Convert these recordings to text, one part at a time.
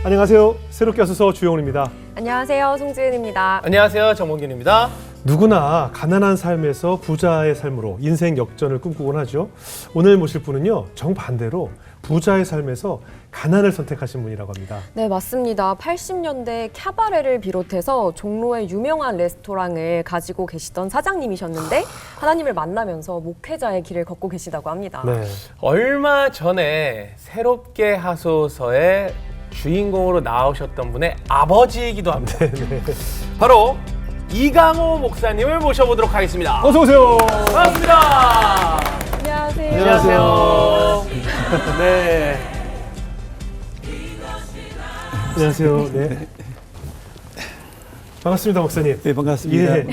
안녕하세요. 새롭게 와서서 주영훈입니다. 안녕하세요. 송지은입니다. 안녕하세요. 정몽균입니다. 누구나 가난한 삶에서 부자의 삶으로 인생 역전을 꿈꾸곤 하죠. 오늘 모실 분은요, 정반대로 부자의 삶에서 가난을 선택하신 분이라고 합니다. 네, 맞습니다. 80년대 캬바레를 비롯해서 종로의 유명한 레스토랑을 가지고 계시던 사장님이셨는데 하나님을 만나면서 목회자의 길을 걷고 계시다고 합니다. 네. 얼마 전에 새롭게 하소서의 주인공으로 나오셨던 분의 아버지이기도 합니다. 바로 이강호 목사님을 모셔보도록 하겠습니다. 어서 오세요. 반갑습니다. 안녕하세요. 안녕하세요. 네. 안녕하세요. 네. 반갑습니다, 목사님. 네, 반갑습니다. 예.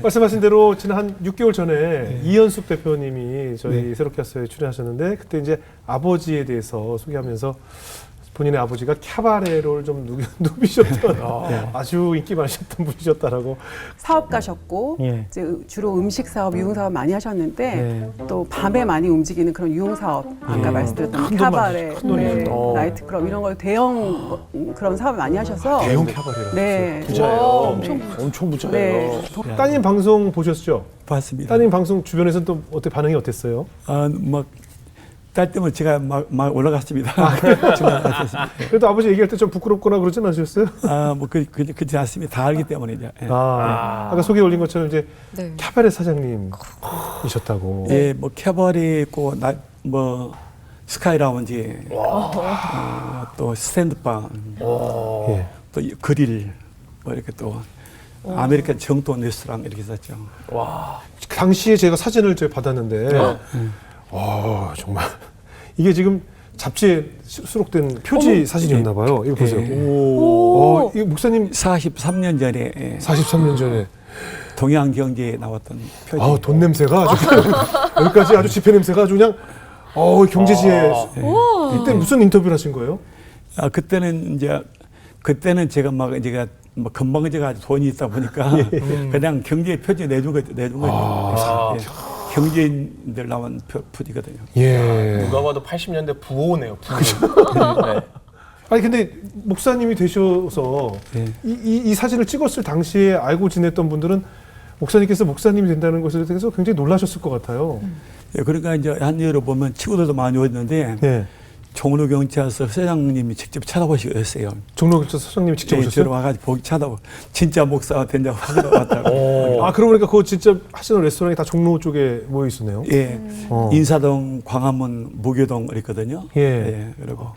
말씀하신 대로 지난 한 6개월 전에 이현숙 대표님이 저희 새롭게 하소서에 출연하셨는데 그때 이제 아버지에 대해서 소개하면서 본인의 아버지가 캬바레를 좀 누비셨던 아주 인기 많으셨던 분이셨다라고. 사업가셨고 예. 이제 주로 음식 사업, 유흥 사업 많이 하셨는데 네. 또 밤에 많이 움직이는 그런 유흥 사업, 아까 말씀드렸던 큰 돈 캬바레, 큰 돈이죠. 나이트클럽 이런 걸 대형 그런 사업을 많이 하셔서 대형 캬바레라고. 네, 부자예요. 엄청 부자예요. 네. 따님 방송 보셨죠? 봤습니다. 따님 방송 주변에서는 또 어때 반응이 어땠어요? 딸 때문에 제가 막 올라갔습니다. 정말 갔습니다. 그래도 아버지 얘기할 때 좀 부끄럽거나 그러진 않으셨어요? 그렇지 않습니다. 다 알기 때문에 이제. 예. 아까 소개 올린 것처럼 이제 네. 캬바레 사장님이셨다고. 예, 뭐 캐바레 있고 스카이 라운지, 또 스탠드바, 예. 또 그릴, 뭐 이렇게 또 아메리칸 정통 레스토랑 이렇게 있었죠. 와. 당시에 제가 사진을 받았는데, 정말 이게 지금 잡지에 수록된 표지 사진이었나 봐요. 이거 보세요. 예. 이거 목사님 43년 전에 43년 전에. 동양경제에 나왔던 표지. 돈 냄새가 아주 여기까지 아주 지폐 냄새가 아주 그냥 경제지에. 이때 무슨 인터뷰를 하신 거예요? 그때는 제가 금방 제가 돈이 있다 보니까 그냥 경제 표지 내준 거죠. 예. 경제인들 나온 표지거든요. 예. 누가 봐도 80년대 부호네요. 부호. 네. 아니 근데 목사님이 되셔서 이 사진을 찍었을 당시에 알고 지냈던 분들은 목사님께서 목사님이 된다는 것에 대해서 굉장히 놀라셨을 것 같아요. 예, 그러니까 이제 한여로 보면 친구들도 많이 오는데 네. 종로경찰서 서장님이 직접 찾아보셨어요. 종로경찰서 서장님이 직접 오셨어요? 저를 와가지고 진짜 목사가 된다고 확인하고 왔다고. 그러고 보니까 그거 진짜 하시는 레스토랑이 다 종로 쪽에 모여 있었네요. 예, 인사동, 광화문, 무교동 그랬거든요. 예. 그리고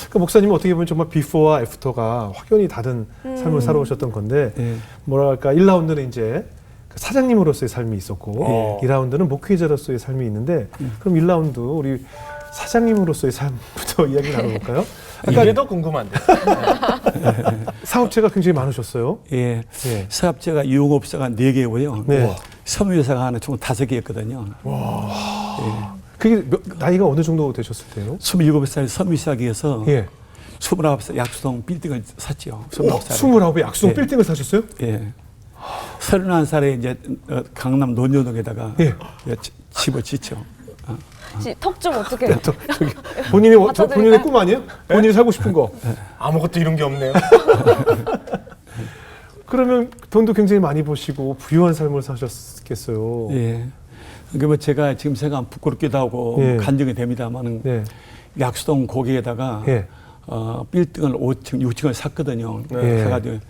그러니까 목사님은 어떻게 보면 정말 비포와 애프터가 확연히 다른 삶을 살아오셨던 건데 뭐랄까 1라운드는 이제 그 사장님으로서의 삶이 있었고 2라운드는 목회자로서의 삶이 있는데 그럼 1라운드 우리 사장님으로서의 삶부터 이야기 나눠볼까요? 이게 더 궁금한데. 사업체가 굉장히 많으셨어요. 예, 예. 사업체가 유흥업소가 4개고요. 네. 섬유회사가 하나 총 5개였거든요. 그게 나이가 어느 정도 되셨을 때요? 27살 섬유시작에서 예. 29살 약수동 빌딩을 샀죠. 29살에. 29에 약수동 예. 빌딩을 사셨어요? 예. 31살에 이제 강남 논현동에다가 집을 짓죠. 턱 좀 어떻게. 본인의 꿈 아니에요? 본인이 살고 싶은 거. 아무것도 이런 게 없네요. 그러면 돈도 굉장히 많이 버시고 부유한 삶을 사셨겠어요. 예. 그러니까 뭐 제가 지금 생각하면 부끄럽기도 하고 간증이 됩니다만은 약수동 고객에다가 빌딩을 5층, 6층을 샀거든요. 해가지고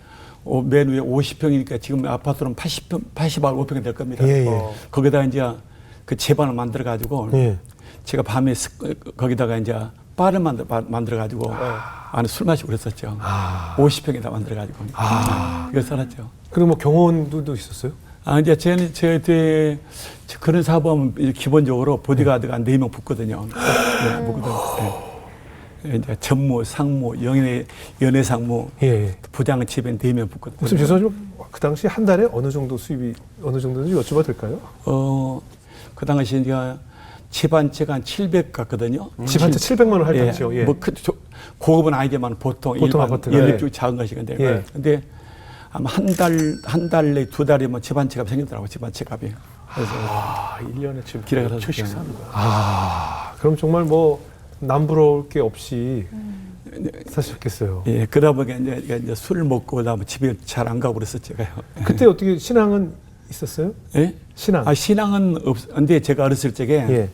맨 위에 50평이니까 지금 아파트는 85평이 될 겁니다. 거기다가 이제 그 제반을 만들어 가지고 제가 밤에 거기다가 이제 바를 만들어 가지고 안에 술 마시고 그랬었죠. 50평에다 만들어 가지고 이걸 살았죠. 그리고 뭐 경호원도 있었어요? 이제 저한테 그런 사업은 기본적으로 보디가드가 4명 붙거든요. 이제 전무, 상무, 연애 상무, 부장 집에 4명 붙거든요. 혹시 죄송하지만 그 당시 한 달에 어느 정도 수입이 어느 정도인지 여쭤봐도 될까요? 그 당시 이제 집 한 채가 한 700 같거든요. 집 한 채 700만 원 할 당시요. 뭐 고급은 아니지만 보통 일반 아파트가, 연립주 작은 것이건데. 근데 아마 한 달 내 2달이면 집 한 채가 생기더라고. 집 한 채 값이. 그래서 1년에 지금 기라가 초씩 사는 거야. 그럼 정말 뭐 남부러울 게 없이 사셨겠어요. 예, 그러다 보니까 이제 술을 먹고 그다음에 집에 잘 안 가고 그랬었죠. 그때 어떻게 신앙은 있었어요? 예? 신앙. 아, 신앙은 없는데 제가 어렸을 적에 예.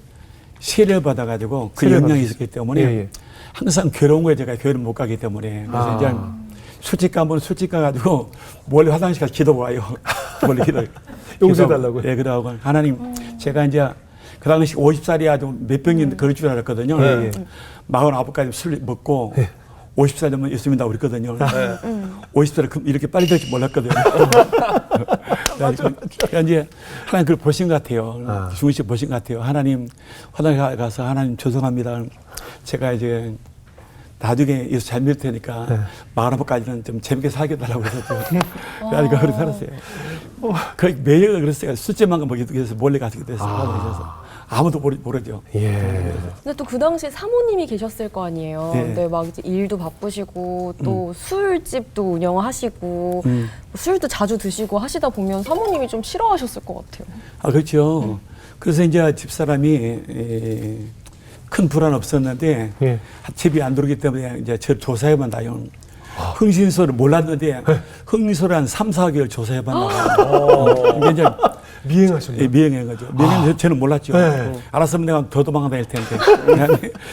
세례를 받아가지고 그 세례를 영향이 받으셨어요. 있었기 때문에 예, 예. 항상 괴로운 거에 제가 교회를 못 가기 때문에 그래서 이제 술집 가면 술집 가가지고 몰래 화장실 가서 기도가 와요. 몰래 기도. 용서해달라고요? 예, 그러고 하나님 제가 이제 그 당시 50살이 아주 몇 병이 그럴 줄 알았거든요. 예, 예. 49까지 술 먹고 50살 되면 예수님 다 그랬거든요. 50살에 이렇게 빨리 될지 몰랐거든요. 그러니까 이제 하나님 그걸 보신 것 같아요. 중훈 씨 보신 것 같아요. 하나님 화장실 가서 하나님 죄송합니다. 제가 이제 나중에 예수 잘 믿을 테니까 49까지는 좀 재밌게 살게달라고 해서 그러니까 그렇게 살았어요. 거의 매일 그랬어요. 술집만 먹기 위해서 몰래 가서 됐어요. 아무도 모르죠. 예. 근데 또 그 당시에 사모님이 계셨을 거 아니에요. 네. 근데 막 이제 일도 바쁘시고 또 술집도 운영하시고 술도 자주 드시고 하시다 보면 사모님이 좀 싫어하셨을 것 같아요. 아, 그렇죠. 그래서 이제 집사람이 큰 불안 없었는데 예. 집이 안 들어오기 때문에 이제 저를 조사해만 나요. 흥신소를 몰랐는데 흥신소를 한 3, 4개월 조사해봤나. 이게 이제 미행하셨나요? 예, 미행한 거죠. 미행은 저는 몰랐죠. 네. 알았으면 내가 더 도망다닐 텐데.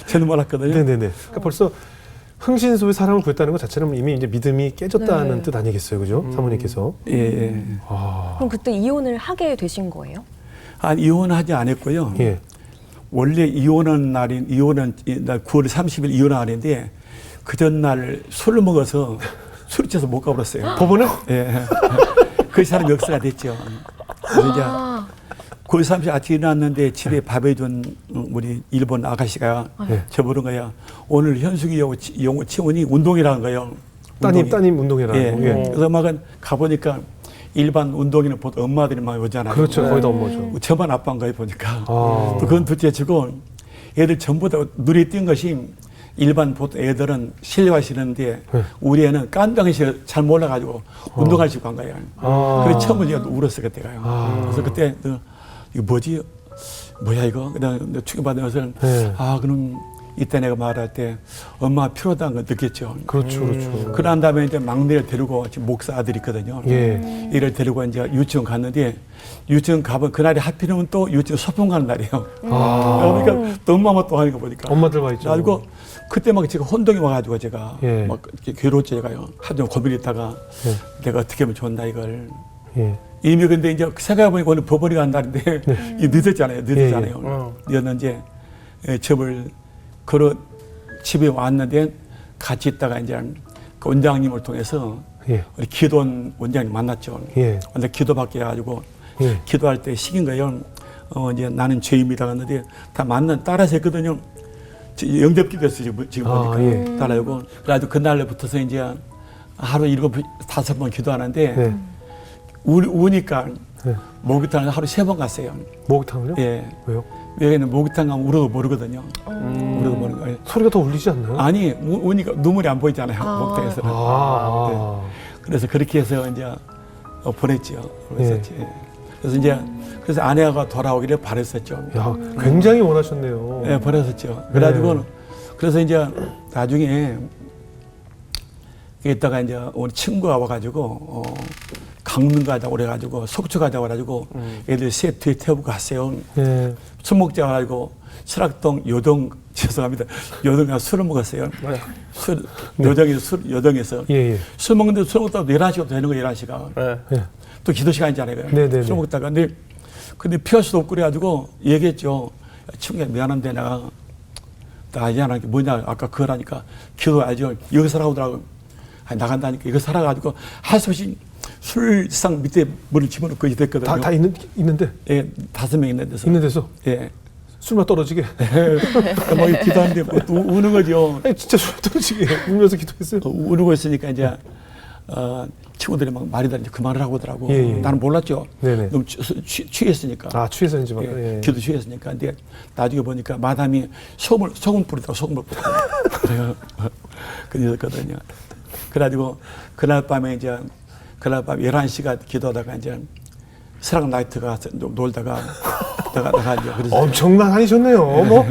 저는 몰랐거든요. 네네네. 그러니까 벌써 흥신소의 사랑을 구했다는 것 자체는 이미 이제 믿음이 깨졌다는 네. 뜻 아니겠어요, 그죠? 사모님께서. 예, 예. 그럼 그때 이혼을 하게 되신 거예요? 아, 이혼하지 않았고요. 예. 원래 날 9월 30일 이혼한 날인데 그 전날 술을 먹어서 술이 취해서 못 가버렸어요. 법원에? 예. 그 사람 역사가 됐죠. 그래서 이제 9월 30일 아침에 일어났는데 집에 밥 해준 우리 일본 아가씨가 저보는 거야. 오늘 현숙이 영호 치원이 운동이라는 거예요. 따님 운동이라고. 예. 예. 그래서 막 가보니까 일반 운동에는 보통 엄마들이 많이 오잖아요. 그렇죠. 거의 다 엄마죠. 저만 아빠인 거예요, 보니까. 또 그건 둘째치고 애들 전부 다 눈에 띈 것이 일반 보통 애들은 실내화 신는데 우리 애는 깐당이 잘 몰라가지고 운동할 수 간 거예요. 그래서 처음에 제가 울었어요, 그때가요. 그래서 그때 이거 뭐지? 뭐야 이거? 그다음 충격받은 것을 그럼 이때 내가 말할 때 엄마가 필요하다는 걸 느꼈죠. 그렇죠, 그렇죠. 그런 다음에 이제 막내를 데리고 지금 목사 아들이 있거든요. 예. 이를 데리고 이제 유치원 갔는데 유치원 가면 그날이 하필이면 또 유치원 소풍 가는 날이에요. 그러니까 또 엄마만 또 하는 거 보니까. 엄마들과 있죠. 그리고 그때 막 제가 혼동이 와가지고 제가 예. 막 이렇게 괴로웠죠, 제가요. 하도 고민했다가 내가 어떻게 하면 좋나 이걸. 예. 이미 근데 이제 생각해보니까 오늘 법원이 간 날인데 이 늦었잖아요. 늦었는데 접을 걸어 집에 왔는데 같이 있다가 이제 그 원장님을 통해서 우리 기도원 원장님 만났죠. 근데 기도받게 해가지고 기도할 때 시킨 거예요. 이제 나는 죄입니다. 했는데 다 따라서 했거든요. 영접 기도했어요. 지금 보니까 따라하고. 그래가지고 그날부터서 이제 하루 7, 5번 기도하는데 우니까 목욕탕을 하루 3번 갔어요. 목욕탕을요? 예. 왜요? 왜냐면 목욕탕 가면 울어도 모르거든요. 울어도 모르는 거예요. 소리가 더 울리지 않나요? 아니, 우니까 눈물이 안 보이잖아요. 목욕탕에서는. 네. 그래서 그렇게 해서 이제 보냈죠. 그래서 이제 그래서 아내가 돌아오기를 바랬었죠. 야, 굉장히 원하셨네요. 네, 보냈었죠. 그래가지고 그래서 이제 나중에 이따가 이제 우리 친구가 와가지고 강릉 가자고 그래가지고 속초 가자고 그래가지고 애들 셋 뒤에 태우고 갔어요. 술 먹자 가지고 설악동 요동 죄송합니다. 요동 가서 술을 먹었어요. 요동에서 술 먹는데 술 먹다가 11시가 되는 거예요. 11시가. 또 기도 시간이잖아요. 술 먹다가 근데 피할 수도 없고 그래가지고 얘기했죠. 친구야 미안한데 나 미안한 게 뭐냐 아까 그걸 하니까 기도하죠. 여기 살아오더라고. 나간다니까 이거 살아가지고 할 수 없이 술상 밑에 물을 집어넣고 됐거든요. 다 있는데? 예, 5명 있는 데서. 있는 데서? 예. 술만 떨어지게? 막 기도하는데 또 우는 거죠. 아니, 진짜 술 떨어지게 울면서 기도했어요? 우는 있으니까 이제 친구들이 막 말이다 이제 그만을 하고 오더라고. 나는 몰랐죠. 너무 취했으니까. 취해서인지 막. 기도 취했으니까. 근데 나중에 보니까 마담이 소금 뿌리다가 소금을 뿌렸어요. 그랬거든요. 그래가지고 그날 밤에 11시가 기도하다가 이제 스랑 나이트 가서 놀다가 나가죠. 그래서 엄청난 한이셨네요. 뭐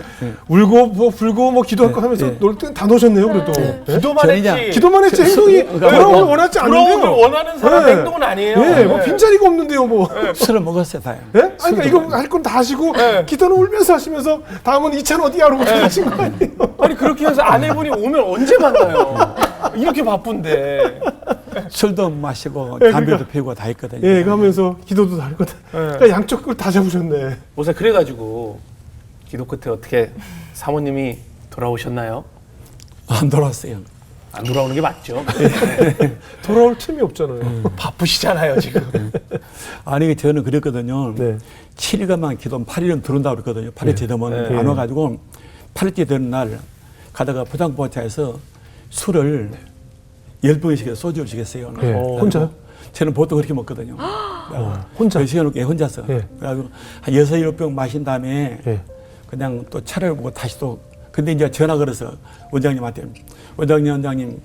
울고 뭐 불고 뭐 기도할 거 하면서 놀 땐 다 넣으셨네요. 그래도 기도만 했지. 기도만 했지 행동이 돌아오길 원하지 돌아오길 않는데요. 원하는 사람 네. 행동은 아니에요. 예, 뭐 빈자리가 없는데요, 뭐. 술을 먹었어요, 다요. 예? 아니, 그러니까 이거 할 건 다 하시고 기도는 울면서 하시면서 다음은 2차는 어디야? 그러고 하신 거 아니에요? 아니 그렇게 해서 아내분이 오면 언제 만나요? 이렇게 바쁜데. 술도 마시고 예, 담배도 그러니까. 피우고 다 했거든요. 예, 그 하면서 기도도 다 할 거다. 그러니까 양쪽 걸 다 잡으셨네. 목사 그래가지고 기도 끝에 어떻게 사모님이 돌아오셨나요? 안 돌아왔어요. 안 돌아오는 게 맞죠? 돌아올 틈이 없잖아요. 바쁘시잖아요 지금. 아니 저는 그랬거든요. 네. 7일간만 기도하면 8일은 들어온다고 그랬거든요. 8일째 되면 안 와가지고 8일째 되는 날 가다가 포장포차에서 술을 10병 시켰어요. 소주를 시켰어요. 네. 혼자요? 저는 보통 그렇게 먹거든요. 혼자? 시켜놓게 혼자서. 네. 그래가지고 한 6, 7병 마신 다음에 네. 그냥 또 차를 보고 다시 또 근데 이제 전화 걸어서 원장님한테 원장님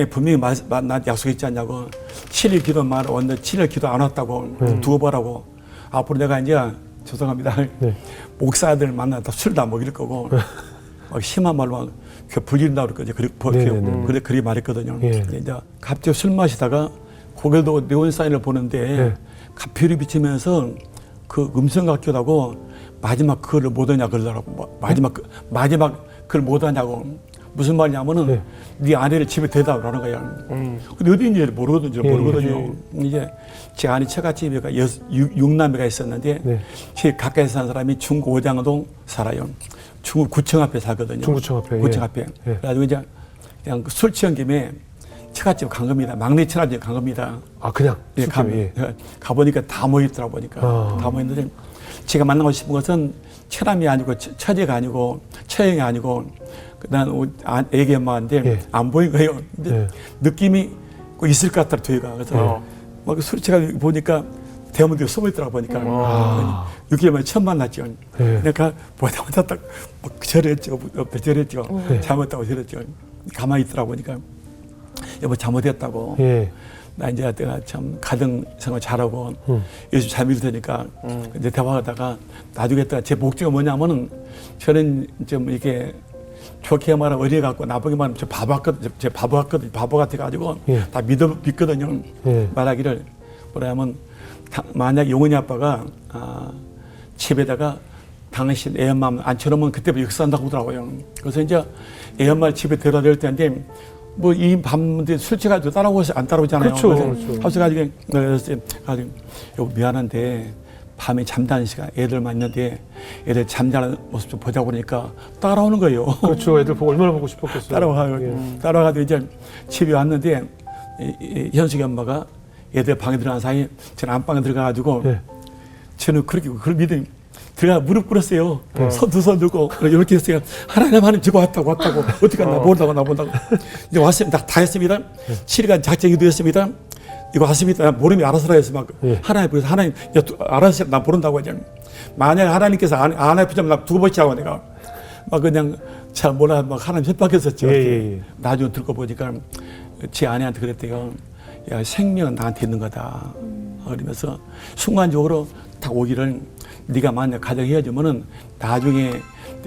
분명히 나한테 약속했지 않냐고 7일 기도 말아 왔는데 7일 기도 안 왔다고 두고 보라고 앞으로 내가 이제 죄송합니다 목사들 만나다 술도 안 먹일 거고 막 심한 말로 막 불린다고 그랬거든요. 그렇게 말했거든요. 근데 이제 갑자기 술 마시다가 고개도 네온사인을 보는데 가표를 비치면서 그 음성 같기도 하고 마지막 그걸 못하냐 그러더라고. 마지막 그걸 못하냐고. 무슨 말이냐면은 네 아내를 집에 데려다 오라는 거야. 근데 어디인지 모르거든요. 이제 제 아내 처갓집에 6남매가 있었는데 제일 가까이 사는 사람이 중구 오장동 살아요. 중구 구청 앞에 살거든요. 중구청 앞에. 구청 앞에. 그래가지고 이제 그냥 술 취한 김에 처갓집 간 겁니다. 막내 처갓집 간 겁니다. 아, 그냥? 가보니까 다 모였더라고 보니까. 다 모였는데 제가 만나고 싶은 것은 처남이 아니고 처제가 아니고 처형이 아니고 난 애기 엄마인데 안 보인 거예요. 근데 느낌이 꼭 있을 것 같더라 저희가. 그래서 막 술 취가 보니까 대문들이 숨어 있더라고 보니까 6개월 만에 처음 만났죠. 내가 보자마자 딱 절했죠. 잘못했다고 절했죠. 가만히 있더라고 보니까 여보 잘못했다고. 나 이제 내가 참 가정 생활 잘하고 요즘 잘 믿을 테니까 이제 대화하다가 나중에 제 목적이 뭐냐면은 저는 좀 이렇게 좋게 말하면 어리에 갖고 나쁘게 말하면 저 바보 같아가지고 다 믿거든요. 말하기를 뭐냐면 만약 용은이 아빠가 집에다가 당신 애 엄마 앉혀놓으면 그때부터 역사한다고 하더라고요. 그래서 이제 애 엄마를 집에 데려다 줄 텐데 뭐 이 밤인데 술 취가지고 따라오지 안 따라오잖아요. 그렇죠. 그래서 가지고 여보 미안한데 밤에 잠자는 시간 애들만 있는데 애들 잠자는 모습 좀 보자고 그러니까 따라오는 거예요. 그렇죠. 애들 보고 얼마나 보고 싶었겠어요. 따라가지고 이제 집에 왔는데 현숙이 엄마가 애들 방에 들어간 사이에 저는 안방에 들어가가지고 저는 그렇게 그걸 믿음이 들어가 무릎 꿇었어요. 두 손 들고 이렇게 했어요. 하나님 지고 왔다고 어떻게 나 본다고 이제 왔습니다. 다 했습니다. 7일간 작정 기도했습니다. 이거 왔습니다. 모름이 알아서라 해서 막 하나님 그래서 하나님 알아서 나 모른다고 하죠. 만약 하나님께서 안 해주면 나 두고 보시라고 내가 막 그냥 잘 몰라 막 하나님 협박했었죠. 나중에 듣고 보니까 제 아내한테 그랬대요. 야 생명은 나한테 있는 거다. 그러면서 순간적으로 딱 오기를 네가 만약 가정 헤어지면은 나중에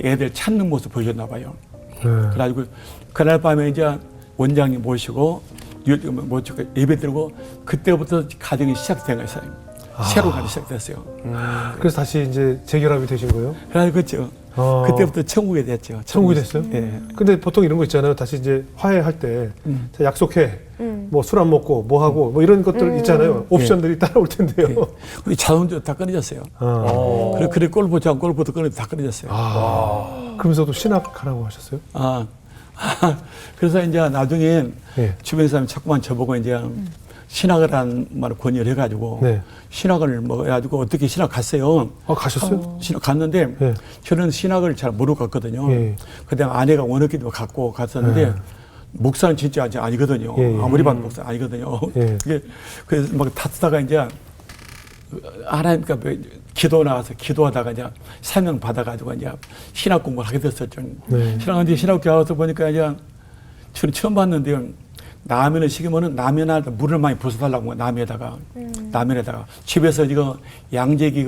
애들 찾는 모습 보여줬나 봐요. 그래가지고 그날 밤에 이제 원장님 모시고 예배 드리고 그때부터 가정이 시작된 거예요. 새로운 가정이 시작됐어요. 그래서 다시 이제 재결합이 되신 거예요? 그렇죠. 그때부터 천국이 됐죠. 천국이 됐어요? 예. 근데 보통 이런 거 있잖아요. 다시 이제 화해할 때 자, 약속해. 뭐 술 안 먹고 뭐 하고 뭐 이런 것들 있잖아요. 옵션들이 따라올 텐데요. 근데 자동차 다 끊어졌어요. 그래 골프도 다 끊어졌어요. 그러면서도 신학하라고 하셨어요? 그래서 이제 나중에 주변 사람이 자꾸만 저보고 이제 신학을 한 말을 권유를 해가지고 신학을 뭐 해가지고 어떻게 신학 갔어요. 가셨어요? 신학 갔는데 저는 신학을 잘 모르고 갔거든요. 그때 아내가 원했기도 갖고 갔었는데 목사는 진짜 아니거든요. 아무리 봐도 목사 아니거든요. 그래서 막 다투다가 이제 하나님 기도 나가서 기도하다가 이제 사명 받아가지고 이제 신학 공부를 하게 됐었죠. 신학 교와서 보니까 이제 저는 처음 봤는데요. 라면을 식으면은 라면에 물을 많이 부숴달라고 나면에다가 집에서 이거 양재기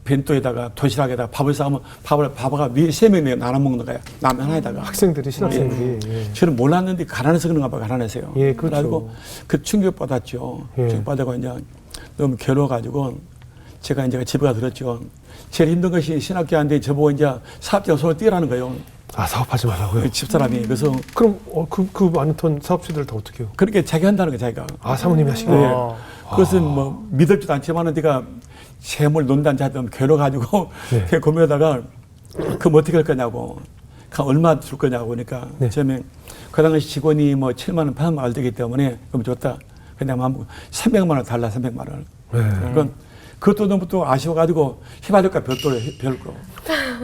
벤또에다가 도시락에다가 밥을 싸면 밥을 위에 3명이 나눠 먹는 거야. 라면 하나에다가. 학생들이, 신학생들이. 예. 저는 몰랐는데 가난해서 그런가 봐, 가난해서요. 예, 그렇죠. 그래가지고 그 충격받았죠. 예. 충격받아가 이제 너무 괴로워가지고 제가 이제 집에 가 들었죠. 제일 힘든 것이 신학교한테 저보고 이제 사업자가 손을 떼라는 거예요. 아, 사업하지 말라고요? 집사람이. 그래서 그럼 그 많던 사업주들을 다 어떻게 해요? 그렇게 자기 한다는 거예요, 자기가. 아, 사모님이 하시고. 그것은 뭐 믿을지도 않지만 내가 재물 논단 자들 괴로워가지고 네. 고민하다가 그럼 어떻게 할 거냐고 얼마 줄 거냐고 그러니까 네. 처음에 그 당시 직원이 뭐 7만 원, 8만 원 되기 때문에 그럼 좋다. 그냥 300만 원 달라 300만 원. 네. 그건 그것도 너무 또 아쉬워가지고 휘발유값 별도로 별거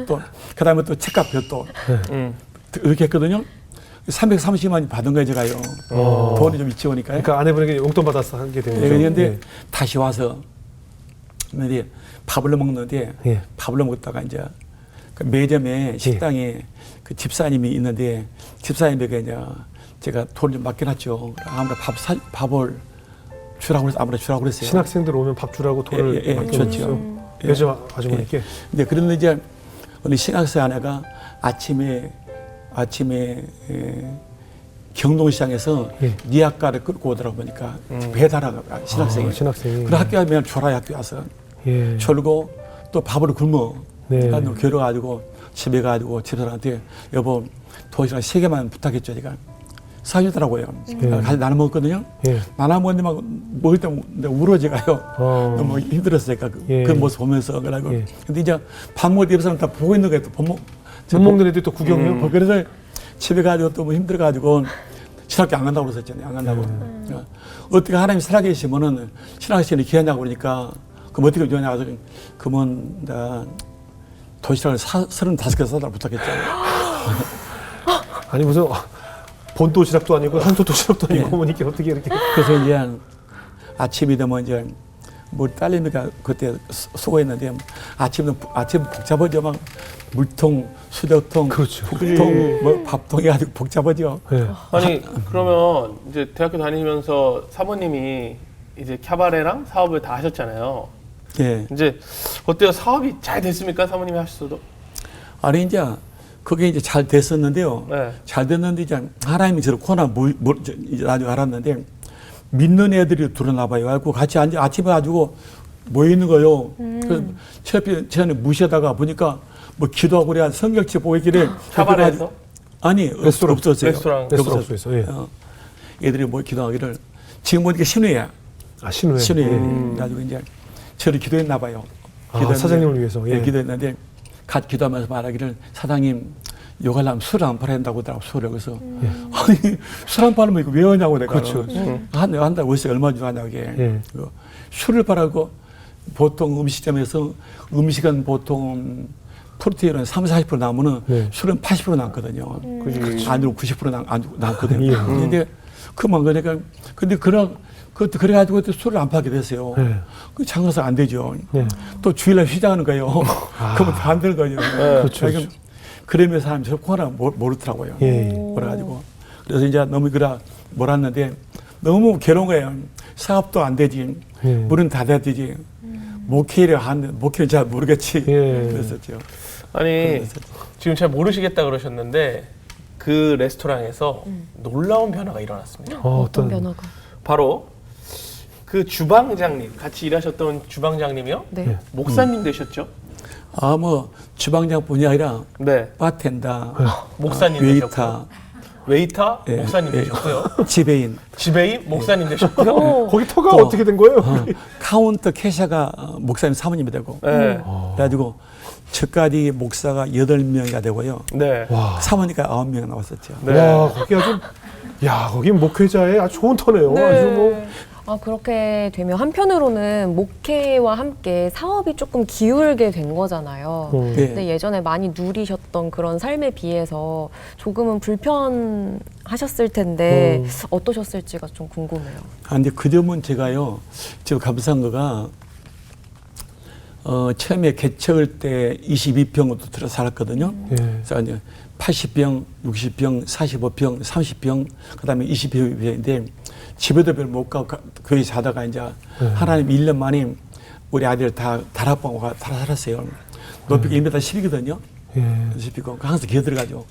또 그다음에 또 책값 별도 이렇게 했거든요. 330만이 받은 거예요, 제가요. 돈이 좀 있지 보니까요. 그러니까 아내분에게 용돈 받아서 하게 된 거죠. 그런데 다시 와서 근데 밥을 먹는데 예. 밥을 먹다가 이제 그 매점에 식당에 그 집사님이 있는데 집사님에게 이제 제가 돈을 좀 맡겨놨죠. 아무래도 밥을 주라고 그래서 아무래도 주라고 그랬어요. 신학생들 오면 밥 주라고 돈을 줬죠. 매점 아주머니께. 근데 그런데 이제 우리 신학생 아내가 아침에 경동시장에서 니아까를 끌고 오더라고 보니까 배달하고 신학생이. 신학생이. 그래 학교 가면 졸아요, 학교 와서. 예. 졸고 또 밥을 굶어. 네. 그러니까 괴로워가지고 집에 가지고 집사람한테 여보 도시락 3개만 부탁했죠, 제가. 사주더라고요. 같이 나눠 먹었거든요. 예. 나눠 먹는데 막 먹을 때 내가 울어져가요. 너무 힘들었으니까 그 모습 보면서. 그러고. 근데 이제 밥 먹을 때 옆 사람 다 보고 있는 거예요. 또 못 먹는 애들 또 구경해요? 그래서 집에 가지고 또 뭐 힘들어가지고 신학교 안 간다고 그랬었잖아요. 안 간다고. 어떻게 하나님이 살아계시면은 신학생이 기하냐고 그러니까 그럼 어떻게 되냐. 그러면 나 도시락을 35개 사달라고 부탁했잖아요. 아니 무슨 본 도시락도 아니고 산소 도시락도 아니고 어머니께 어떻게 이렇게. 그래서 이제 아침이 되면 이제 뭐 딸내미가 그때 수고했는데 아침 복잡하죠. 막 물통, 수저통, 그렇죠. 국통, 뭐 밥통이 아주 복잡하죠. 네. 아니 그러면 이제 대학교 다니면서 사모님이 이제 캬바레랑 사업을 다 하셨잖아요. 예. 이제 어때요? 사업이 잘 됐습니까? 사모님이 하셨어도? 아니 이제 그게 이제 잘 됐었는데요. 네. 잘 됐는데 이제 하나님이 저렇구나 이제 나중에 알았는데 믿는 애들이 들어나 봐요. 그래서 같이 앉아 아침에 가지고 모여 있는 거요. 그래서 처음에 무시하다가 보니까 뭐 기도하고 그래야 성경책 보고 있길래 캬바레에서? 아니 레스토랑. 없었어요. 레스토랑에서. 예. 애들이 뭐 기도하기를 지금 보니까 신우야. 아, 신우에. 가지고 이제 저를 기도했나 봐요. 아, 사장님을 위해서. 예, 기도했는데 같이 기도하면서 말하기를 사장님 요가려면 술을 안 팔아야 된다고 하더라고. 술을. 그래서 아니 술 안 팔으면 이거 왜 하냐고 내가. 그렇죠. 한다고 월세 얼마 주고 하냐고 이게. 술을 팔아고 보통 음식점에서 음식은 보통 프로테인은 30-40% 남으면 술은 80% 남거든요. 안으로 90% 남거든요. 근데 그만 그러니까 근데 그것도 그래가지고 술을 안 팔게 됐어요. 그 장사가 안 되죠. 또 주일날 휴장하는 거예요. 그러면 다 안 되는 거예요. 그렇죠. 그러면 사람이 저렇게 하나 모르더라고요. 그래가지고 그래서 이제 너무 몰았는데 너무 괴로운 거예요. 사업도 안 되지. 물은 다 되지. 목회를 잘 모르겠지. 그랬었죠. 아니 지금 잘 모르시겠다 그러셨는데 그 레스토랑에서 놀라운 변화가 일어났습니다. 어떤 변화가? 바로 그 주방장님 같이 일하셨던 주방장님이요? 네. 목사님 되셨죠? 아, 뭐 주방장뿐이 아니라 네. 바텐더, 목사님 되셨고 웨이터 예, 목사님 예. 되셨고요. 지배인, 지배인 목사님 되셨고요. 거기 터가 어떻게 된 거예요? 카운터 캐셔가 목사님 사모님이 되고 네. 그래가지고 저까지 목사가 8명이가 되고요. 네. 와. 사모니까 9명 나왔었죠. 네. 와, 거기 아주, 야, 거기 목회자의 아주 좋은 터네요. 아주 뭐. 아, 그렇게 되면 한편으로는 목회와 함께 사업이 조금 기울게 된 거잖아요. 근데 예전에 많이 누리셨던 그런 삶에 비해서 조금은 불편하셨을 텐데 어떠셨을지가 좀 궁금해요. 아, 근데 그 점은 제가요, 저 감사한 거가, 처음에 개척을 때 22평으로 들어 살았거든요. 그래서 이제 80평, 60평, 45평, 30평, 그 다음에 20평인데 집에도 별 못 가고 거기 자다가 이제 하나님 1년 만에 우리 아이들 다 다락방과 다 살았어요. 높이가 1m 10이거든요. 예. 10이고 항상 기어 들어가죠.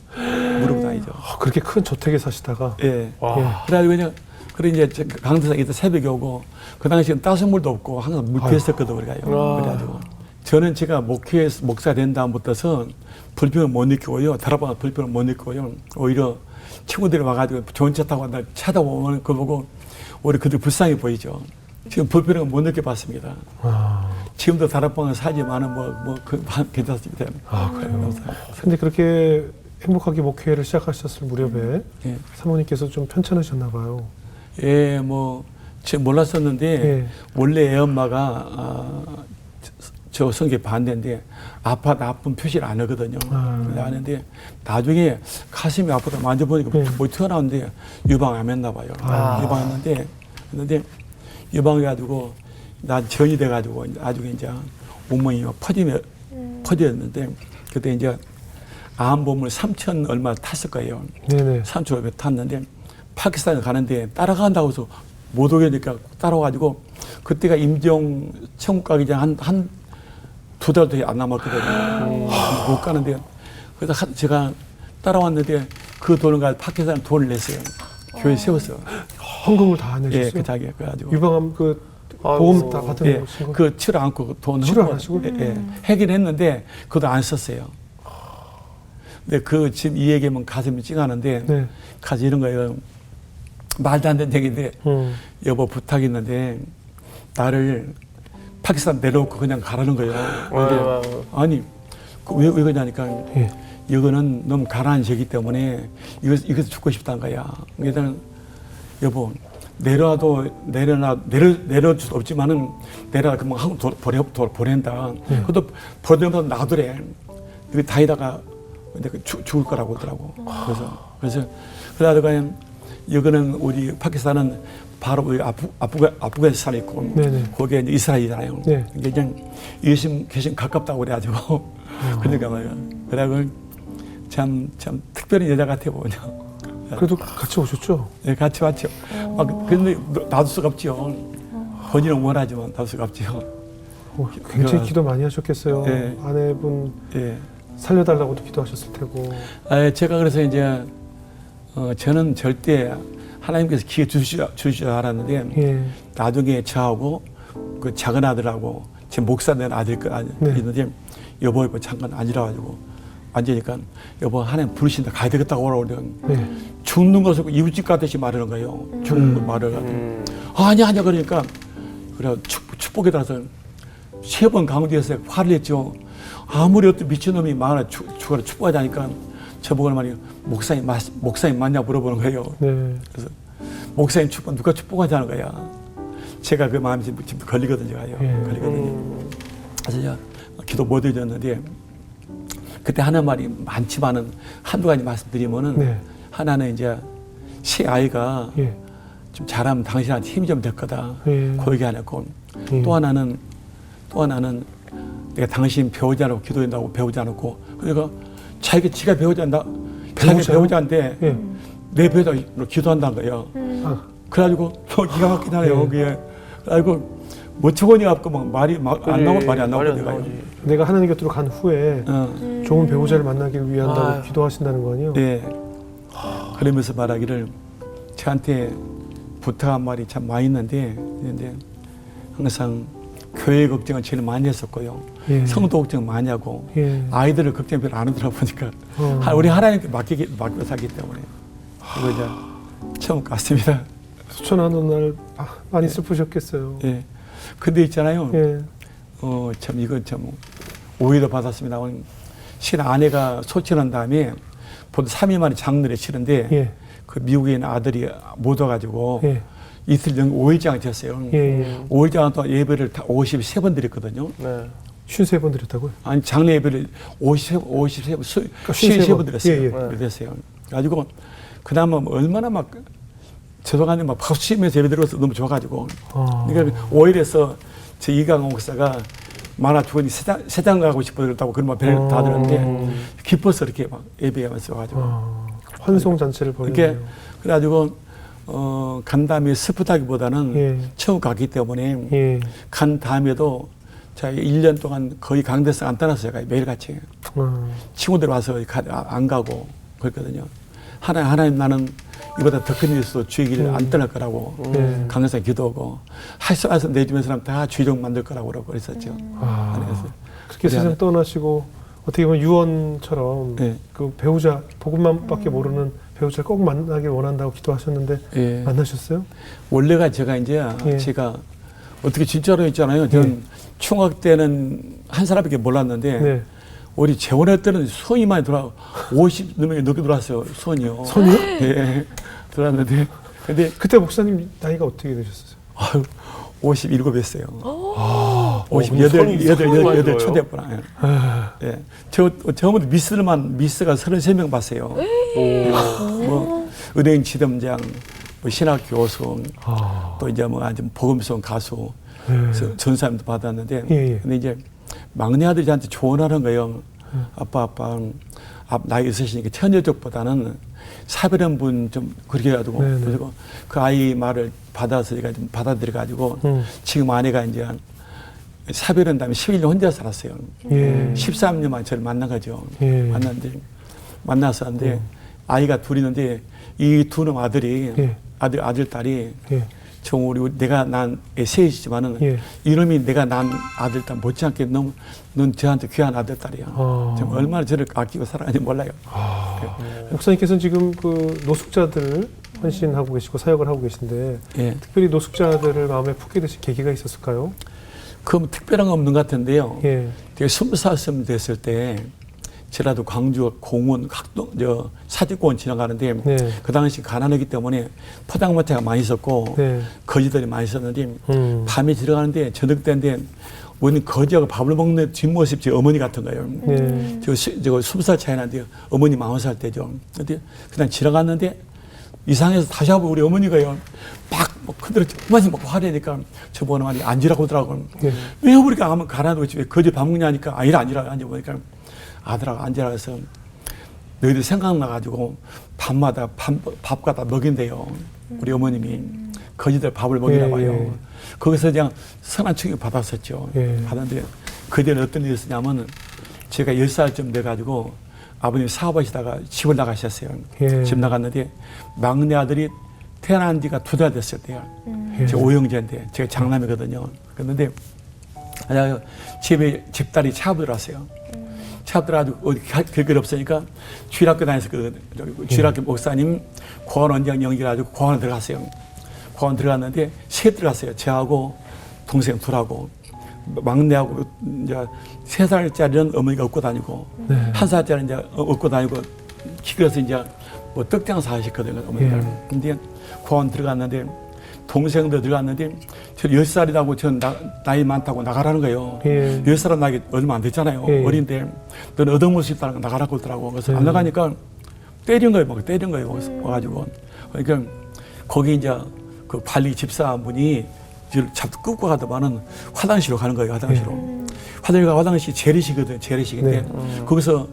무릎 다니죠. 그렇게 큰 저택에 사시다가. 예. 와. 그래가지고 그냥 그래 이제 강릉에서 이따 새벽에 오고 그 당시엔 따순물도 없고 항상 물 피했었거든 우리가요. 그래가지고 저는 제가 목사 된 다음부터서 불편을 못 느끼고요. 다락방에 불편을 못 느끼고요. 오히려 친구들이 와가지고 좋은 차 타고 간다 찾아오면 그거 보고 오히려 그들 불쌍해 보이죠. 지금 불편을 못 느껴봤습니다. 지금도 다락방에 살지만은 괜찮습니다. 그래요. 근데 그렇게 행복하게 목회를 시작하셨을 무렵에 예. 사모님께서 좀 편찮으셨나 봐요. 예, 제가 몰랐었는데 예. 원래 애 엄마가 저 성격 반대인데 아픈 표시를 안 하거든요. 아는데 나중에 가슴이 아프다 만져보니까 뭐 튀어나오는데 유방 안 했나 봐요. 유방했는데 유방해가지고 난 전이 돼가지고 나중에 이제 온몸이 퍼졌는데 그때 이제 암보물 3천 얼마 탔을 거예요. 네네. 3,500 탔는데 파키스탄에 가는데 따라간다고 해서 못 오게니까 따라와가지고 그때가 임종 천국 가기 전 한 2달도 안 남았거든요. 못 가는데 그래서 제가 따라왔는데 그 돈을 가지고 파키스탄에 돈을 냈어요. 교회 세웠어요. 헌금을 다 내셨어요? 예, 그 자기가 그래가지고 유방암 보험 다 받은 예, 것이고. 그 치료 않고 돈 치료 안 하시고? 예, 하긴 했는데 그것도 안 썼어요. 근데 지금 이 얘기하면 가슴이 찡하는데 네. 가서 이런 거예요. 말도 안 되는 얘기인데 여보 부탁 있는데 나를 파키스탄 내려놓고 그냥 가라는 거예요. 근데 아니 왜 그러냐니까 예. 이거는 너무 가라앉은 지이기 때문에 이것도 죽고 싶다는 거야. 그러니까 여보 내려줄 수 없지만은 내려가 그만 한국 보낸다. 그것도 보내면 놔두래. 이거 다니다가 죽을 거라고 하더라고. 그래서 이거는 우리 파키스탄은 바로 우리 아프가니스탄에 있고 네네. 거기에 이제 이스라엘이잖아요. 네. 그냥 예수님 계신 가깝다고 그래가지고 그러니까 말이야. 그래가지고 참 특별히 여자 같아 보냐. 그래도 같이 오셨죠? 네, 같이 왔죠. 근데 놔둘 수가 없죠. 본인은 원하지만 놔둘 수가 없죠. 굉장히 기도 많이 하셨겠어요. 예. 아내분 예. 살려달라고도 기도하셨을 테고. 제가 그래서 이제 저는 절대 하나님께서 기회 주실 알았는데 예. 나중에 저하고 그 작은 아들하고 제 목사 된 아들 있는데 여보 잠깐 앉으라가지고 앉으니까 여보 하나님 부르신다 가야 되겠다고 오라고 그러니까 죽는 것을 이웃집 같듯이 말하는 거예요. 죽는 걸 말을 하더니 아니야 그러니까 그래 축복에 따라서 3번 강조해서 화를 냈죠. 아무리 어떤 미친놈이 많아 죽어라 축복하자니까 저보고 말이에요. 목사님 맞냐 물어보는 거예요. 네. 그래서 목사님 축복 누가 축복하자는 거야. 제가 그 마음이 지금 걸리거든요. 걸리거든요. 그래서 제가 기도 못 해줬는데 그때 하는 말이 많지만은 한두 가지 말씀드리면은 하나는 이제 새 아이가 좀 잘하면 당신한테 힘이 좀 될 거다. 그 얘기 안 했고 또 하나는 내가 당신 배우지 않고 기도한다고 배우지 않고 그러니까 지가 배우지 않다. 배우자인데 내 배우자 기도한다는 거예요. 그래가지고 기가 막히긴 하네요. 그게 그래가지고 모처건이 갖고 막 말이 안 나오고 내가 하나님 곁으로 간 후에 좋은 배우자를 만나기 위한다고 기도하신다는 거 아니에요? 네. 그러면서 말하기를 저한테 부탁한 말이 참 많이 있는데 항상 교회 걱정을 제일 많이 했었고요. 성도 걱정 많이 하고 아이들을 걱정 별로 안 하더라 보니까 우리 하나님께 맡겨 살기 때문에 이거 이제 처음 갔습니다. 수천하는 날 많이 슬프셨겠어요. 예. 근데 있잖아요. 참 이건 참 오해도 받았습니다. 신 아내가 소천한 다음에 보통 3일 만에 장례를 치는데 그 미국에 있는 아들이 못 와가지고 이틀 전 5일장을 쳤어요. 5일장 동안 예배를 다 53번 드렸거든요. 53번 드렸다고요? 아니 장례 예배를 53번 드렸어요. 그랬어요. 가지고 그다음에 얼마나 막 죄송한데 막 박수 치면서 예배 드려서 너무 좋아가지고 그러니까 5일에서 제 이강호 목사가 만화 죽으니 세장 가고 싶어 그랬다고 그런 말 별로 다 들었는데 기뻐서 이렇게 막 예배하면서 가지고 환송 잔치를 벌였네요. 그래가지고 간 다음에 슬프다기보다는 처음 갔기 때문에 간 다음에도 자, 1년 동안 거의 강대성 안 떠났어요. 매일같이. 친구들 와서 안 가고 그랬거든요. 하나님 나는 이보다 더 큰 일에서도 주의 길을 안 떠날 거라고 강대성 기도하고 하여서 내 주변 사람 다 주의종 만들 거라고 그랬었죠. 그렇게 세상 떠나시고 어떻게 보면 유언처럼 네. 그 배우자 복음만밖에 모르는 배우자를 꼭 만나길 원한다고 기도하셨는데 예. 만나셨어요? 원래가 제가 이제 예. 제가 어떻게 진짜로 있잖아요. 저는 중학 때는 한 사람밖에 몰랐는데 네. 우리 재혼할 때는 수원이 많이 들어와 50명이 넘게 들어왔어요. 수원이요. 손이요? 예. 들어왔는데 근데 그때 목사님 나이가 어떻게 되셨어요? 아유 57이었어요. 아, 58 초대했구나. 예. 저번에 미스가 33명 봤어요. 뭐 은행 지점장, 뭐 신학 교수, 또 이제 뭐 아주 복음성 가수, 전사님도 받았는데, 근데 이제 막내 아들이 저한테 조언하는 거예요. 아빠, 나이 있으시니까 처녀족보다는 사별한 분 좀 그렇게 해가지고, 그래서 그 아이 말을 받아서 제가 좀 받아들여가지고, 지금 아내가 이제 사별한 다음에 11년 혼자 살았어요. 13년만 저를 만난 거죠. 만났었는데, 아이가 둘 있는데, 이 두 놈 아들이, 아들, 딸이, 내가 난 셋이지만은 이놈이 내가 난 아들, 딸 못지않게 넌 저한테 귀한 아들, 딸이야. 정말 얼마나 저를 아끼고 사랑하는지 몰라요. 목사님께서는 지금 그 노숙자들 헌신하고 계시고 사역을 하고 계신데 특별히 노숙자들을 마음에 품게 되신 계기가 있었을까요? 그럼 특별한 건 없는 것 같은데요. 제가 20살 됐을 때 제라도 광주 공원 사직공원 지나가는데 그 당시 가난하기 때문에 포장마차가 많이 있었고 거지들이 많이 있었는데 밤에 들어가는데 저녁 때인데 우리는 거지하고 밥을 먹는 뒷모습이 제 어머니 같은 거예요. 저 20살 차이 나는데 어머니 40살 때죠. 근데 그냥 지나갔는데 이상해서 다시 한번 우리 어머니가요. 막 그대로 그만큼 먹고 하려니까 저번에 많이 앉으라고 하더라고요. 왜 우리가 하면 가라앉고 왜 거지 밥 먹냐니까 이래 앉아보니까 아들하고 앉으라 해서 너희들 생각나가지고 밤마다 밥 갖다 먹인대요. 우리 어머님이 거지들 밥을 먹이라고 해요. 거기서 그냥 선한 충격 받았었죠. 받았는데 그때는 어떤 일이 있었냐면 제가 10살쯤 돼가지고 아버님이 사업하시다가 집을 나가셨어요. 집 나갔는데 막내 아들이 태어난 지가 2달 됐을 때요. 제가 오형제인데 제가 장남이거든요. 그런데 집딸이 차업을 왔어요. 차업 들어가지고 어디 갈 길 없으니까 주일학교 다녔었거든요. 주일학교 목사님 고원 원장 연결해가지고 고원 들어갔어요. 고원 들어갔는데 셋 들어갔어요. 저하고 동생 둘하고 막내하고 이제 3살짜리는 어머니가 업고 다니고 1살짜리 이제 업고 다니고 길에서 이제 뭐 떡장사 하셨거든요. 어머니가. 근데 고원 들어갔는데 동생도 들어갔는데 저 10살이라고 전 나이 많다고 나가라는 거예요. 10살은 나이 얼마 안 됐잖아요. 어린데 너는 얻어먹을 수 있다는 거 나가라고 하더라고. 그래서 안 나가니까 때린 거예요. 때린 거예요. 와가지고. 그러니까 거기 이제 그 관리 집사분이 저를 잡고 끌고 가더만은 화장실로 가는 거예요. 화장실 재래식이거든요. 재래식인데 거기서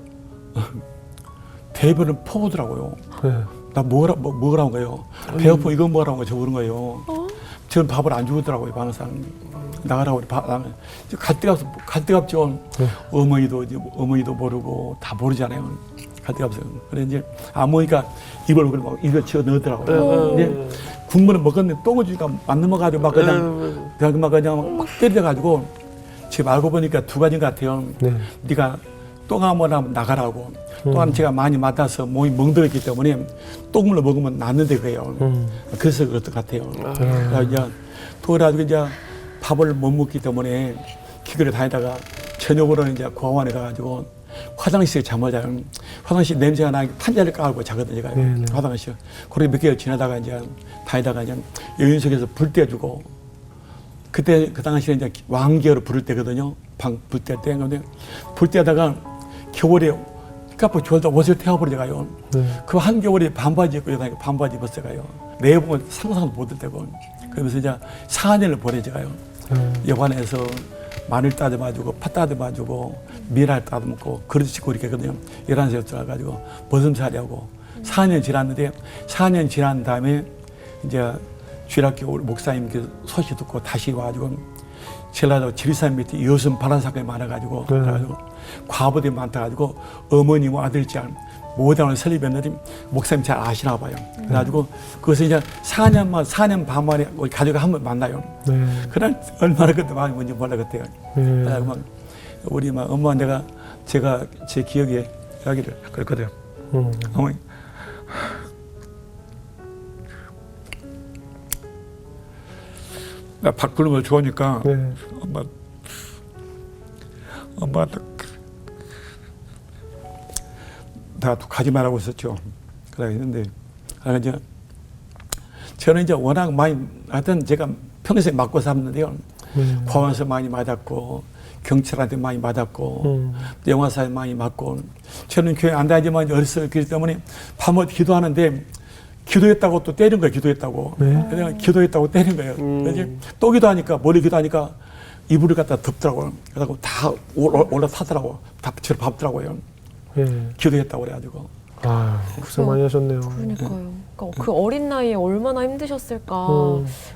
대변을 퍼오더라고요. 나 먹으라고 거예요. 배고프면 이거 먹으라고 거예요. 저 그런 거예요. 저는 밥을 안 주더라고요. 방상 나가라고 갈 데가 없죠. 어머니도 모르고 다 모르잖아요. 갈 데가 없어요. 그래 이제 어머니가 입을 지어 넣더라고요. 근데 국물을 먹었는데 똥을 주니까 안 넘어가지고 막 그냥 막 때려가지고 지금 알고 보니까 2가지 같아요. 네가 똥 한번 하면 나가라고. 또한 제가 많이 맡아서 몸이 멍들었기 때문에 똥물로 먹으면 낫는데 그래요. 그래서 그렇던 것 같아요. 그래가지고 이제 밥을 못 먹기 때문에 길거리 다니다가 저녁으로는 이제 고아원에 가가지고 화장실에 잠을 자요. 화장실 냄새가 나게 판자를 깔고 자거든요. 화장실. 그렇게 몇 개월 지나다가 이제 다니다가 이제 여인석에서 불 떼주고 그때 그 당시에 이제 왕개로 불을 떼거든요. 불 뗄 때. 근데 불 떼다가 겨울에 깜빡 졸다 옷을 태워버리가요. 그 한겨울에 반바지 입고 다니고 반바지 입었어 가요. 내용은 상상도 못할 때고. 그러면서 이제 4년을 보내져가요. 여관에서 마늘 따듬어주고 팥 따듬어주고 미랄 따듬고 그릇 씻고 이렇게 하거든요. 11살 들어가가지고 버슴살이하고 4년 지났는데 4년 지난 다음에 이제 주일학교 목사님께 소식 듣고 다시 와가지고 전라도 지리산 밑에 여성 반환 사건이 많아가지고 그래가지고 과부들이 많다가지고 어머니와 아들장 모당을 설립했는데 목사님 잘 아시나 봐요. 그래가지고 그것을 이제 4년 반 만에 우리 가족이 한 번 만나요. 그날 얼마나 그때 마음이 뭔지 몰라 그때요. 그래서 막 우리 막 엄마 제가 제 기억에 이야기를 그랬거든요. 어머니 나 바꾸는 걸 좋아하니까 엄마 나 가지 말라고 했었죠. 그래 했는데 이제 저는 이제 워낙 많이 하여튼 제가 평소에 맞고 살았는데요. 과원서 많이 맞았고 경찰한테 많이 맞았고 영화사에 많이 맞고 저는 교회 안 다니지만 어렸을 때 때문에 밤을 기도하는데 기도했다고 또 때린 거예요. 기도했다고. 그냥 기도했다고 때린 거예요. 그래서 또 기도하니까 머리 기도하니까 이불을 갖다 덮더라고요. 그래서 다 올라타더라고. 다 저를 밟더라고요. 기도했다고 그래가지고. 아, 고생 많이 하셨네요. 그러니까요. 그러니까 그 어린 나이에 얼마나 힘드셨을까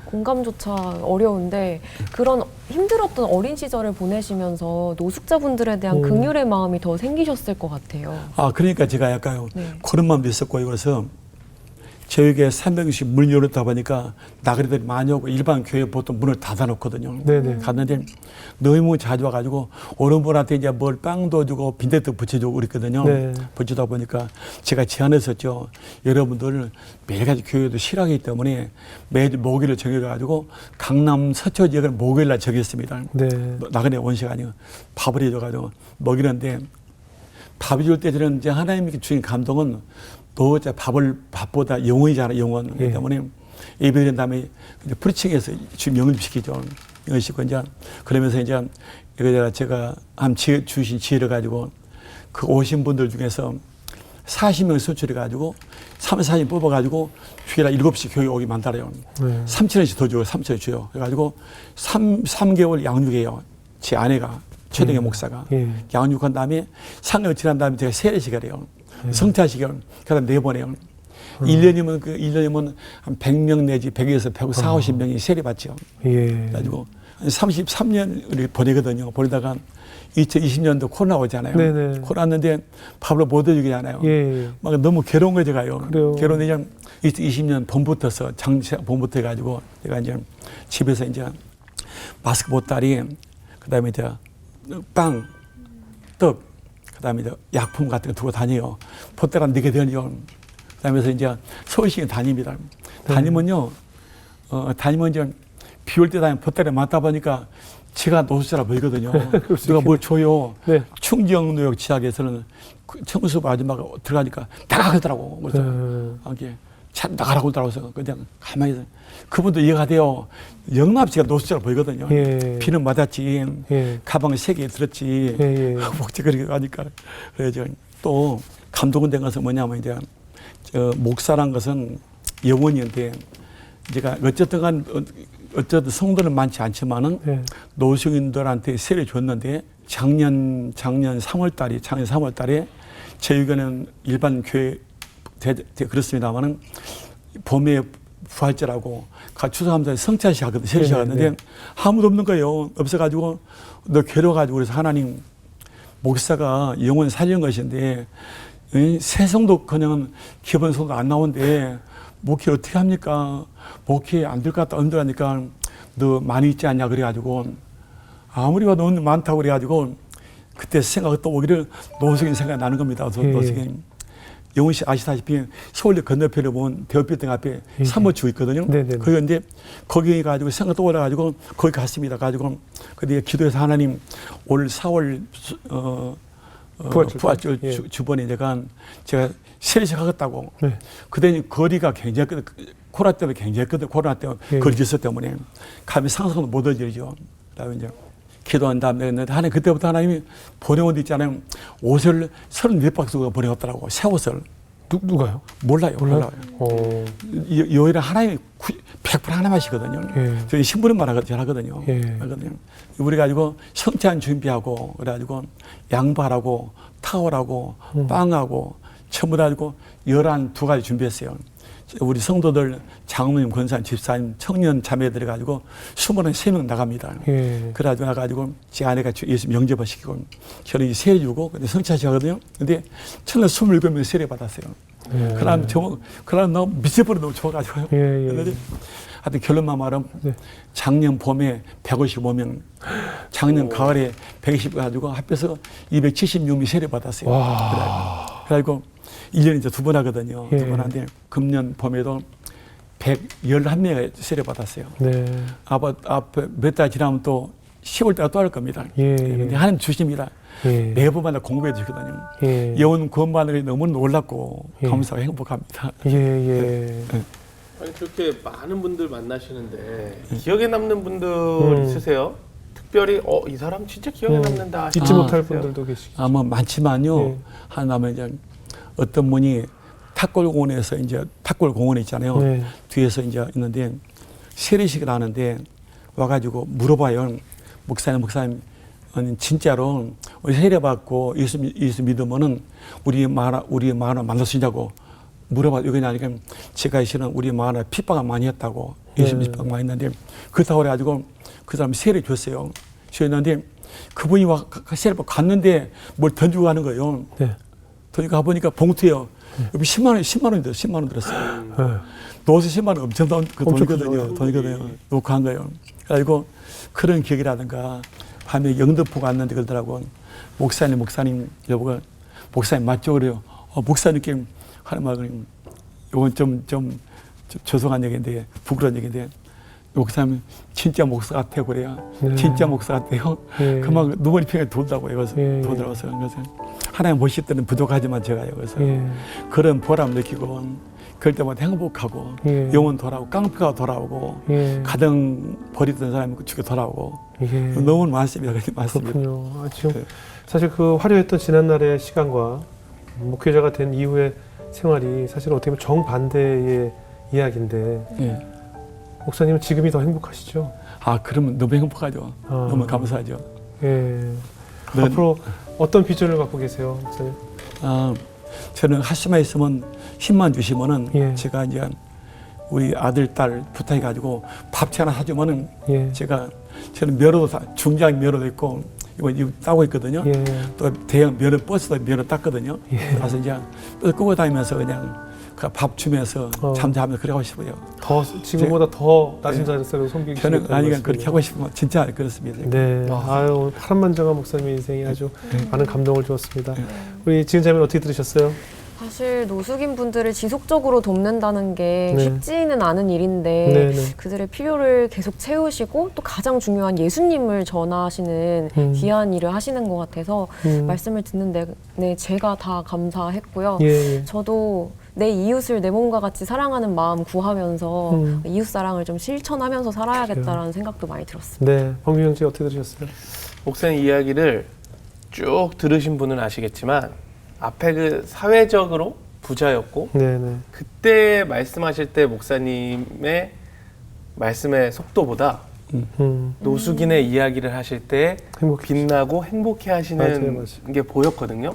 공감조차 어려운데 그런 힘들었던 어린 시절을 보내시면서 노숙자분들에 대한 긍휼의 마음이 더 생기셨을 것 같아요. 아, 그러니까 제가 약간 그런 마음도 있었고 그래서 저에게 300씩 문 열었다 보니까 나그네들이 많이 오고 일반 교회 보통 문을 닫아놓거든요. 갔는데 너무 자주 와가지고 어른분한테 이제 뭘 빵도 주고 빈대떡 붙여주고 그랬거든요. 붙이다 보니까 제가 제안했었죠. 여러분들 매일같이 교회도 싫어하기 때문에 매일 목요일을 정해가지고 강남 서초 지역을 목요일날 정했습니다. 나그네 원시가 아니고 밥을 해줘가지고 먹이는데 밥 줄 때 저는 이제 하나님께 주신 감동은 또 밥보다 영혼이잖아, 영혼. 그렇기 때문에 예배드린 다음에 이제 프리칭해서 지금 영접시키죠. 영접시키고 이제 그러면서 이제 제가 주신 지혜를 가지고 그 오신 분들 중에서 40명 선출해가지고 40명 뽑아가지고 주일날 7시 교회 오게 만들어요. 3,000원씩 더 줘요. 3,000원 줘요. 그래가지고 3개월 양육해요. 제 아내가 최동의 목사가 양육한 다음에 3개월 지난 다음에 제가 세례식을 해요. 성퇴하시경 그다음 4번 해요. 1년이면 한 100명 내지 100에서 140명이 세례 받죠. 그래가지고 33년을 보내거든요. 보내다가 2020년도 코로나 오잖아요. 코로나 왔는데 밥을 못 해주잖아요. 막 너무 괴로운 거죠, 제가요. 괴로운데 그냥 2020년 봄부터서 봄부터 해가지고 제가 이제 집에서 이제 마스크 보따리, 그다음에 이제 빵, 떡, 그다음에 이제 약품 같은 거 두고 다녀요. 보따리가 4개 되죠. 그다음에 이제 서울시에 다닙니다. 다니면요, 다니면 이제 비 올 때 다니면 보따리 많다 보니까 제가 노숙자라 보이거든요. 누가 뭘 줘요. 충정로역 지역에서는 청소부 아줌마가 들어가니까 나가더라고. 그래서 이게 참 나가라고 하더라고요. 그냥 가만히 있어요. 그분도 이해가 돼요. 영납씨가 노숙자라 보이거든요. 비는 맞았지. 가방을 3개 들었지. 목재 그렇게 가니까. 그래서 또 감동은 된 것은 뭐냐면 이제 목사란 것은 영혼인데 제가 어쨌든 성도는 많지 않지만은 노숙인들한테 세례 줬는데 작년 3월 달에 저희가는 일반 교회 그렇습니다만은 봄에 부활절하고 추수감사에 성찬식 하거든요. 세례식 하는데 아무도 없는 거예요. 없어가지고 너 괴로워가지고 그래서 하나님 목사가 영혼 살리는 것인데 새 성도커녕 기본 성도 안 나오는데 목회 어떻게 합니까? 목회 안 될 것 같다 힘들하니까 너 많이 있지 않냐 그래가지고 아무리 봐도 너무 많다고 그래가지고 그때 생각이 또 오기를 노숙인 생각이 나는 겁니다. 노숙인. 영훈 씨 아시다시피 서울역 건너편에 보면 대업빌딩 앞에 사무치고 있거든요. 거기 이제 거기 가지고 생각 떠올라가지고 거기 갔습니다. 가지고 근데 기도해서 하나님 올 4월 부활절 주번에 제가 세례식 하겠다고. 그때 거리가 굉장히 코로나 때문에 굉장히 코로나 때문에 거리 질서 때문에 감히 상상도 못 하죠. 그다음에 이제 기도한 다음에 하나님 그때부터 하나님이 보내온 데 있잖아요. 옷을 34박스가 보내왔더라고. 새 옷을. 누가요? 몰라요. 여기는 하나님이 100% 하나만이시거든요. 저희 신부님만 하거든요. 우리 가지고 성찬 준비하고 그래가지고 양발하고 타월하고 빵하고 전부 다 가지고 12가지 준비했어요. 우리 성도들 장로님, 권사님, 집사님, 청년 자매들이 가지고 23명 나갑니다. 그래가지고 나가지고 제 아내가 예수 영접을 시키고 저는 세례 주고 근데 성찬식하거든요. 근데 첫날 27명 세례 받았어요. 그럼 너무 미쳐버려 너무 좋아가지고요. 그런데 하여튼 결론만 말하면 작년 봄에 155명, 작년 가을에 120 가지고 합해서 276명이 세례 받았어요. 그래가지고 1년에 이제 2번 하거든요. 2번 하는데 금년 봄에도 111명이 세례 받았어요. 앞에 몇 달 지나면 또 10월 달에 또 할 겁니다. 근데 하나님 주십니다. 매번마다 공부해 주시거든요. 영혼 구원받는 게 너무 놀랍고 감사하고 행복합니다. 아니 그렇게 많은 분들 만나시는데 기억에 남는 분들 있으세요? 특별히 이 사람 진짜 기억에 남는다. 잊지 못할 분들도 계시죠. 뭐 많지만요. 하나면 이제 어떤 분이 탁골공원에서 이제 탁골공원에 있잖아요. 뒤에서 이제 있는데 세례식을 하는데 와가지고 물어봐요. 목사님 진짜로 세례 받고 예수 믿으면은 우리 마을 만날 수 있냐고 물어봐. 여기 나니까 제가 실은 우리 마을에 핍박을 많이 했다고 예수 핍박 많이 했는데 그렇다고 그래가지고 그 사람이 세례 줬어요. 줬는데 그분이 세례 받고 갔는데 뭘 던지고 가는 거예요. 던지고 가보니까 봉투에요. 여기 10만 원 들었어요. 노스 10만 원 엄청 돈이거든요. 놓고 간 거예요. 그래가지고 그런 기억이라든가 밤에 영등포 갔는데 그러더라고. 목사님 여보가 목사님 맞죠? 그래요. 목사님께 하는 말은 이건 좀 죄송한 얘기인데 부끄러운 얘기인데 목사님 진짜 목사 같아요 그래요. 진짜 목사 같아요. 그만 눈물이 팽팽 돌다고 여기서 돌아와서 그래서 하나님 보실 때는 부족하지만 제가요. 그래서 그런 보람 느끼고 그럴 때마다 행복하고 영혼 돌아오고 깡패가 돌아오고 가정 버리던 사람이 죽여 돌아오고 너무 많습니다. 그렇게 많습니다. 그렇군요. 지금 사실 그 화려했던 지난날의 시간과 목회자가 된 이후의 생활이 사실 어떻게 보면 정반대의 이야기인데 목사님은 지금이 더 행복하시죠? 그러면 너무 행복하죠. 너무 감사하죠. 앞으로 어떤 비전을 갖고 계세요, 목사님? 저는 할 수만 있으면 힘만 주시면은 제가 이제 우리 아들, 딸 부탁해가지고 밥채 하나 사주면은 저는 면허도 중장 면허도 있고 이거 따고 있거든요. 또 대형 면허 버스도 면허 땄거든요. 그래서 이제 끄고 다니면서 그냥 밥 주면서 잠자면서 그래 하고 싶어요. 더 지금보다 더 낮은 자리에서 섬기기 저는 아니가 그렇게 하고 싶으면 진짜 그렇습니다. 아유 파란만장한 목사님의 인생이 아주 많은 감동을 주었습니다. 우리 지은자매는 어떻게 들으셨어요? 사실 노숙인 분들을 지속적으로 돕는다는 게 쉽지는 않은 일인데 그들의 필요를 계속 채우시고 또 가장 중요한 예수님을 전하시는 귀한 일을 하시는 것 같아서 말씀을 듣는데 제가 다 감사했고요. 저도 내 이웃을 내 몸과 같이 사랑하는 마음 구하면서 이웃 사랑을 좀 실천하면서 살아야겠다라는 생각도 많이 들었습니다. 범규형 씨 어떻게 들으셨어요? 목사님 이야기를 쭉 들으신 분은 아시겠지만 앞에 그 사회적으로 부자였고 그때 말씀하실 때 목사님의 말씀의 속도보다 노숙인의 이야기를 하실 때 빛나고 행복해 하시는 게 보였거든요.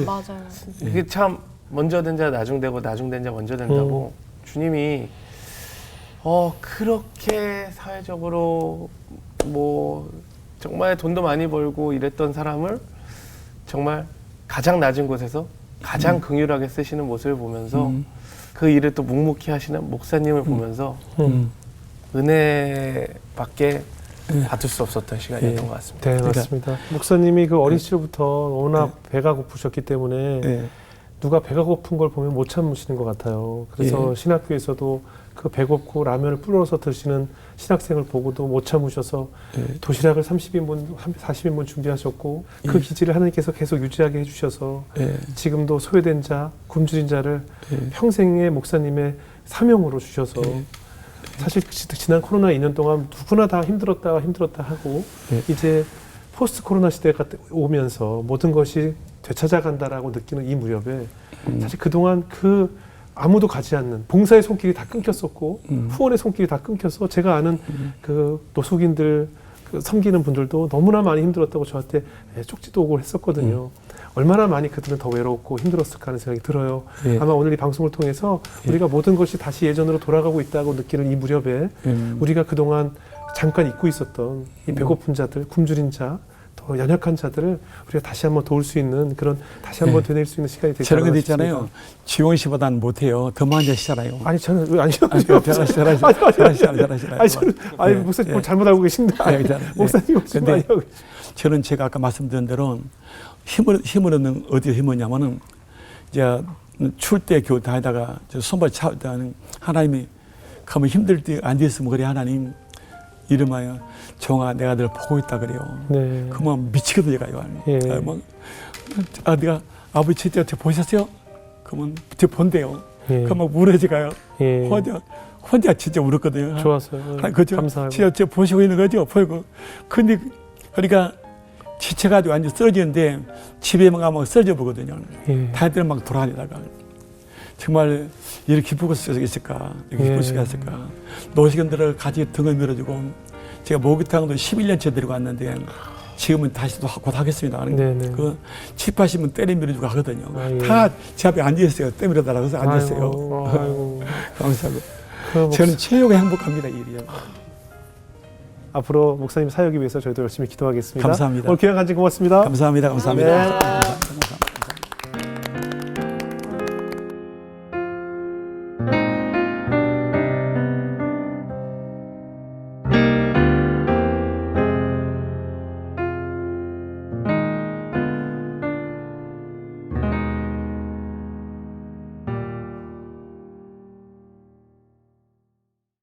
맞아요. 이게 참 먼저 된 자 나중되고 나중된 자 먼저 된다고 주님이 그렇게 사회적으로 뭐 정말 돈도 많이 벌고 이랬던 사람을 정말 가장 낮은 곳에서 가장 긍휼하게 쓰시는 모습을 보면서 그 일을 또 묵묵히 하시는 목사님을 보면서 은혜밖에 받을 수 없었던 시간이었던 것 같습니다. 네, 맞습니다. 목사님이 그 어린 시절부터 워낙 배가 고프셨기 때문에 누가 배가 고픈 걸 보면 못 참으시는 것 같아요. 그래서 신학교에서도 그 배고프고 라면을 불어서 드시는 신학생을 보고도 못 참으셔서 도시락을 30인분, 40인분 준비하셨고 그 기질을 하나님께서 계속 유지하게 해주셔서 지금도 소외된 자, 굶주린 자를 평생의 목사님의 사명으로 주셔서 사실 지난 코로나 2년 동안 누구나 다 힘들었다 하고 이제 포스트 코로나 시대가 오면서 모든 것이 되찾아간다라고 느끼는 이 무렵에 사실 그동안 아무도 가지 않는 봉사의 손길이 다 끊겼었고 후원의 손길이 다 끊겨서 제가 아는 그 노숙인들 섬기는 분들도 너무나 많이 힘들었다고 저한테 쪽지도 오고 했었거든요. 얼마나 많이 그들은 더 외롭고 힘들었을까 하는 생각이 들어요. 아마 오늘 이 방송을 통해서 우리가 모든 것이 다시 예전으로 돌아가고 있다고 느끼는 이 무렵에 우리가 그동안 잠깐 잊고 있었던 이 배고픈 자들, 굶주린 자, 더 연약한 자들을 우리가 다시 한번 도울 수 있는 그런 다시 한번 되낼 수 있는 시간이 되지 않을까 저런 거 싶습니다. 있잖아요. 지원 씨보다는 못해요. 더 많이 하시잖아요. 아니 저는 아니요. 아니 목사님 뭘 잘못 알고 계신데 목사님 무슨 말이라고. 저는 제가 아까 말씀드린 대로 힘을 얻는 어디에 힘을 얻냐면은 이제 출대 교회 다니다가 손발 차다는 하나님이 가면 힘들 때 앉아 있으면 그래 하나님 이름하여 종아 내가 늘 보고 있다 그래요. 네. 그만 미치거든요, 가요. 내가 아버지 진짜 보셨어요? 그러면 저 본대요. 그만 무너져가요. 혼자 진짜 울었거든요. 좋았어요. 그죠? 감사하고. 진짜 저 보시고 있는 거죠, 보이고. 근데 그러니까 지쳐가지고 완전 쓰러지는데 집에만 가면 쓰러져 보거든요. 다들 막 돌아다니다가 정말 이렇게 기쁠 수가 있을까? 이렇게 기쁠 수가 있을까? 노식인들을 같이 등을 밀어주고 제가 목욕탕도 11년째 데리고 왔는데 지금은 다시 또 곧 하겠습니다. 그 7, 80은 때려 밀어주고 하거든요. 다 제 앞에 앉아있어요. 때려 밀어달라고 해서 앉아있어요. 감사하고. 저는 최고의 행복합니다. 이 일이요. 앞으로 목사님 사역을 위해서 저희도 열심히 기도하겠습니다. 감사합니다. 오늘 귀한 간증 고맙습니다. 감사합니다. 감사합니다. 네.